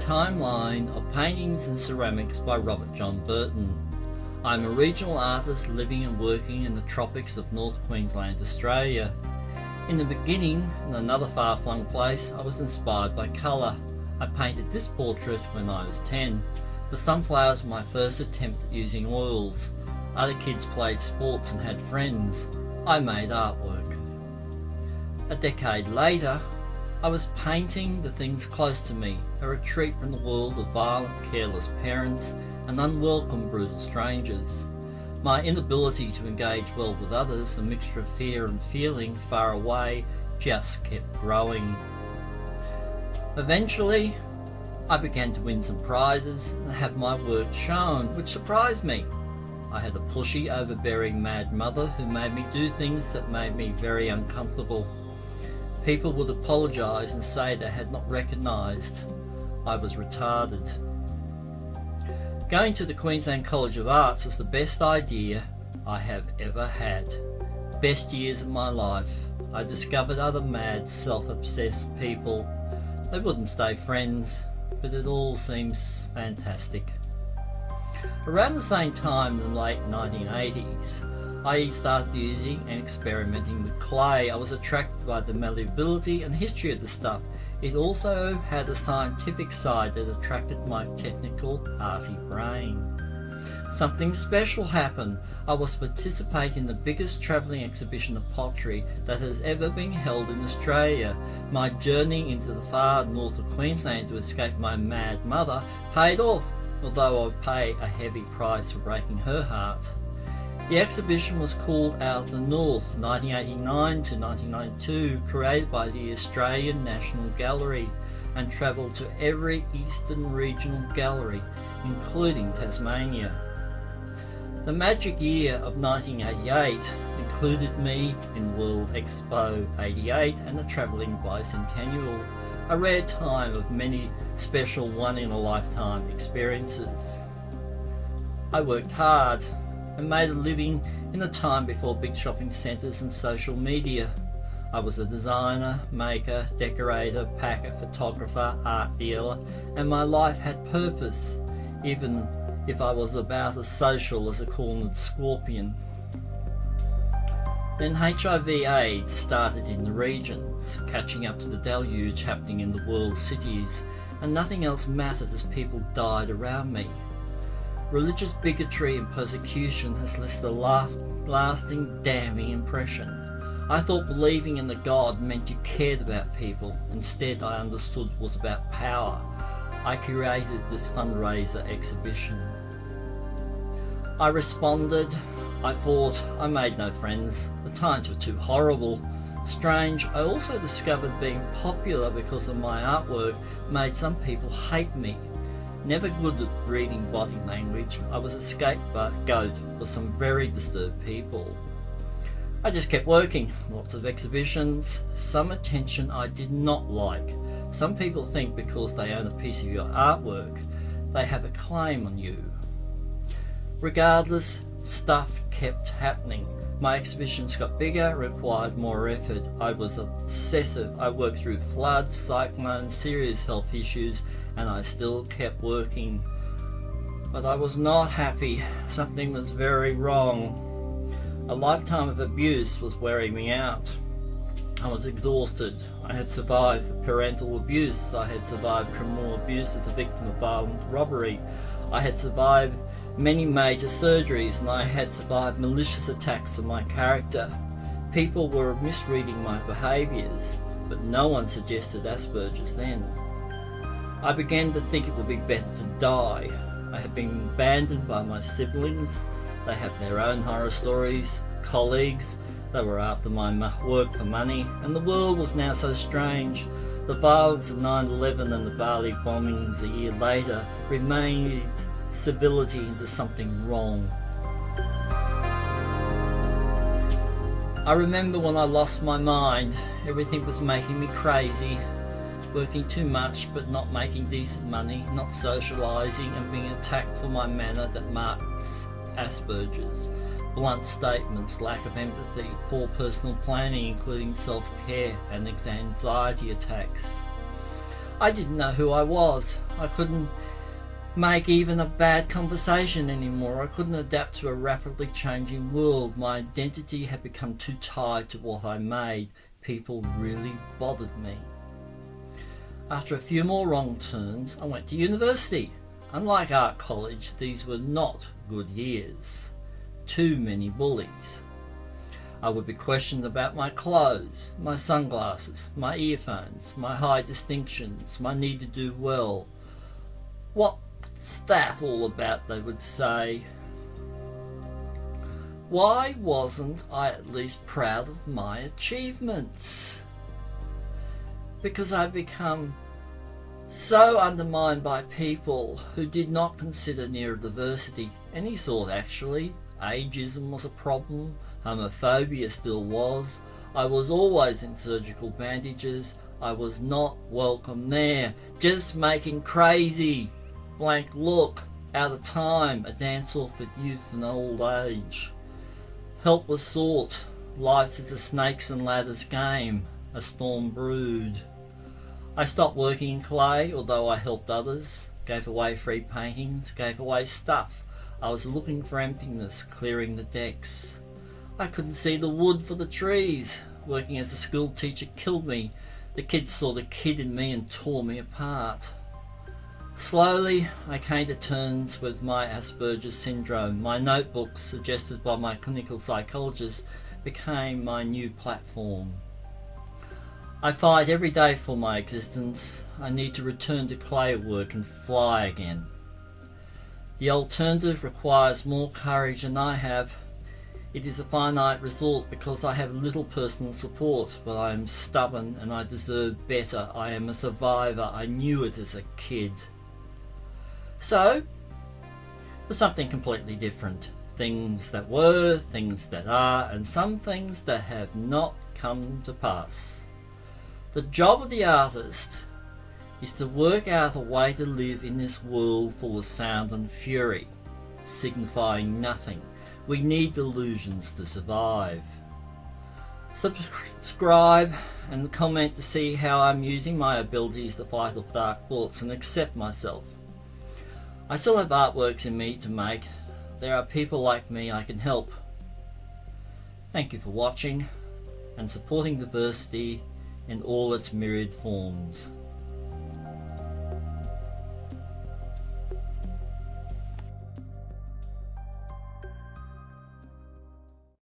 timeline of paintings and ceramics by Robert John Burton. I'm a regional artist living and working in the tropics of North Queensland, Australia. In the beginning, in another far-flung place, I was inspired by colour. I painted this portrait when I was 10. The sunflowers were my first attempt at using oils. Other kids played sports and had friends. I made artwork. A decade later, I was painting the things close to me, a retreat from the world of violent, careless parents and unwelcome, brutal strangers. My inability to engage well with others, a mixture of fear and feeling far away, just kept growing. Eventually, I began to win some prizes and have my work shown, which surprised me. I had a pushy, overbearing mad mother who made me do things that made me very uncomfortable. People would apologise and say they had not recognised I was retarded. Going to the Queensland College of Arts was the best idea I have ever had. Best years of my life. I discovered other mad, self-obsessed people. They wouldn't stay friends, but it all seems fantastic. Around the same time in the late 1980s, I started using and experimenting with clay. I was attracted by the malleability and history of the stuff. It also had a scientific side that attracted my technical, arty brain. Something special happened. I was participating in the biggest travelling exhibition of pottery that has ever been held in Australia. My journey into the far north of Queensland to escape my mad mother paid off, although I would pay a heavy price for breaking her heart. The exhibition was called Out of the North, 1989 to 1992, created by the Australian National Gallery, and travelled to every Eastern Regional Gallery, including Tasmania. The magic year of 1988 included me in World Expo 88 and the Travelling Bicentennial, a rare time of many special one-in-a-lifetime experiences. I worked hard and made a living in a time before big shopping centres and social media. I was a designer, maker, decorator, packer, photographer, art dealer, and my life had purpose, even if I was about as social as a cornered scorpion. Then HIV/AIDS started in the regions, catching up to the deluge happening in the world's cities, and nothing else mattered as people died around me. Religious bigotry and persecution has left a lasting, damning impression. I thought believing in the God meant you cared about people. Instead, I understood it was about power. I curated this fundraiser exhibition. I responded, I fought, I made no friends. The times were too horrible. Strange, I also discovered being popular because of my artwork made some people hate me. Never good at reading body language, I was a scapegoat for some very disturbed people. I just kept working, lots of exhibitions, some attention I did not like. Some people think because they own a piece of your artwork, they have a claim on you. Regardless, stuff kept happening. My exhibitions got bigger, required more effort. I was obsessive. I worked through floods, cyclones, serious health issues, and I still kept working. But I was not happy. Something was very wrong. A lifetime of abuse was wearing me out. I was exhausted. I had survived parental abuse. I had survived criminal abuse as a victim of violent robbery. I had survived many major surgeries, and I had survived malicious attacks on my character. People were misreading my behaviours, but no one suggested Asperger's then. I began to think it would be better to die. I had been abandoned by my siblings. They have their own horror stories, colleagues. They were after my work for money, and the world was now so strange. The violence of 9/11 and the Bali bombings a year later remade civility into something wrong. I remember when I lost my mind. Everything was making me crazy. Working too much but not making decent money, not socialising, and being attacked for my manner that marks Asperger's. Blunt statements, lack of empathy, poor personal planning including self-care, and anxiety attacks. I didn't know who I was. I couldn't make even a bad conversation anymore. I couldn't adapt to a rapidly changing world. My identity had become too tied to what I made. People really bothered me. After a few more wrong turns, I went to university. Unlike art college, these were not good years. Too many bullies. I would be questioned about my clothes, my sunglasses, my earphones, my high distinctions, my need to do well. What's that all about, they would say. Why wasn't I at least proud of my achievements? Because I'd become so undermined by people who did not consider neurodiversity any sort actually. Ageism was a problem, homophobia still was. I was always in surgical bandages. I was not welcome there. Just making crazy. Blank look. Out of time. A dance-off with youth and old age. Help was sought. Life is a snakes and ladders game. A storm brewed. I stopped working in clay, although I helped others. Gave away free paintings. Gave away stuff. I was looking for emptiness, clearing the decks. I couldn't see the wood for the trees. Working as a school teacher killed me. The kids saw the kid in me and tore me apart. Slowly, I came to terms with my Asperger syndrome. My notebooks, suggested by my clinical psychologist, became my new platform. I fight every day for my existence. I need to return to clay work and fly again. The alternative requires more courage than I have. It is a finite resort because I have little personal support, but I am stubborn and I deserve better. I am a survivor. I knew it as a kid. So, for something completely different. Things that were, things that are, and some things that have not come to pass. The job of the artist is to work out a way to live in this world full of sound and fury, signifying nothing. We need delusions to survive. Subscribe and comment to see how I'm using my abilities to fight off dark thoughts and accept myself. I still have artworks in me to make. There are people like me I can help. Thank you for watching and supporting diversity in all its myriad forms.